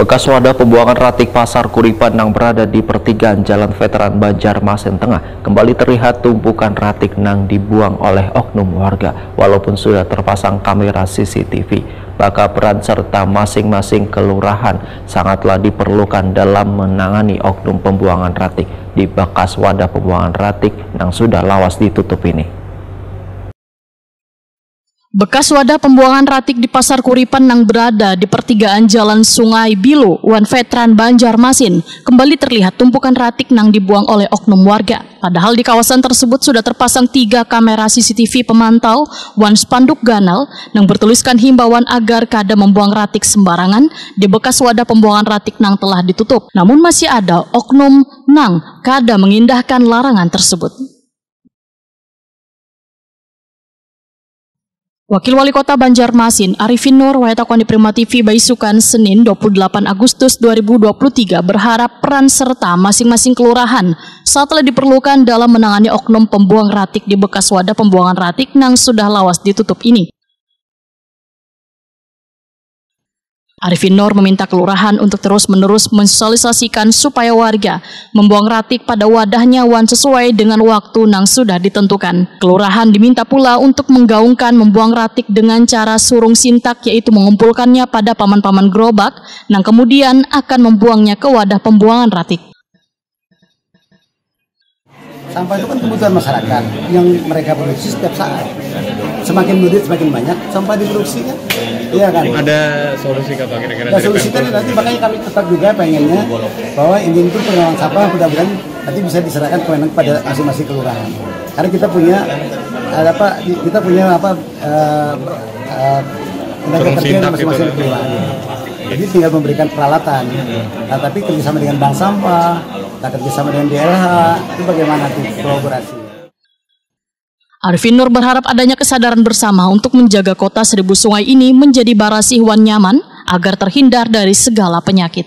Bekas wadah pembuangan ratik Pasar Kuripan yang berada di pertigaan Jalan Veteran Banjarmasin Tengah kembali terlihat tumpukan ratik yang dibuang oleh oknum warga. Walaupun sudah terpasang kamera CCTV, maka peran serta masing-masing kelurahan sangatlah diperlukan dalam menangani oknum pembuangan ratik di bekas wadah pembuangan ratik yang sudah lawas ditutup ini. Bekas wadah pembuangan ratik di Pasar Kuripan yang berada di pertigaan Jalan Sungai Bilo, Wan Veteran Banjarmasin, kembali terlihat tumpukan ratik yang dibuang oleh oknum warga. Padahal di kawasan tersebut sudah terpasang 3 kamera CCTV pemantau, wan spanduk ganal yang bertuliskan himbauan agar kada membuang ratik sembarangan di bekas wadah pembuangan ratik yang telah ditutup. Namun masih ada oknum yang kada mengindahkan larangan tersebut. Wakil Wali Kota Banjarmasin, Arifin Nur, Wayatakwani Prima TV, Baisukan, Senin 28 Agustus 2023 berharap peran serta masing-masing kelurahan saatlah diperlukan dalam menangani oknum pembuang ratik di bekas wadah pembuangan ratik yang sudah lawas ditutup ini. Arifin Nur meminta kelurahan untuk terus-menerus mensosialisasikan supaya warga membuang ratik pada wadahnya wan sesuai dengan waktu yang sudah ditentukan. Kelurahan diminta pula untuk menggaungkan membuang ratik dengan cara surung sintak, yaitu mengumpulkannya pada paman-paman gerobak yang kemudian akan membuangnya ke wadah pembuangan ratik. Sampah itu kan kebutuhan masyarakat yang mereka produksi setiap saat. Semakin mudik semakin banyak sampah diproduksi kan, iya kan? Ada solusi apa kira-kira? Ada solusi kan nanti, makanya kami tetap juga pengennya bahwa ini itu pengelolaan sampah mudah-mudahan nanti bisa diserahkan kepada masing-masing kelurahan. Karena kita punya tenaga kerja masing-masing kelurahan. Jadi tinggal memberikan peralatan. Nah, tapi kerjasama dengan bank sampah, kerjasama dengan DLH, itu bagaimana tuh kolaborasi? Arifin Nur berharap adanya kesadaran bersama untuk menjaga kota 1000 sungai ini menjadi barasih wan nyaman agar terhindar dari segala penyakit.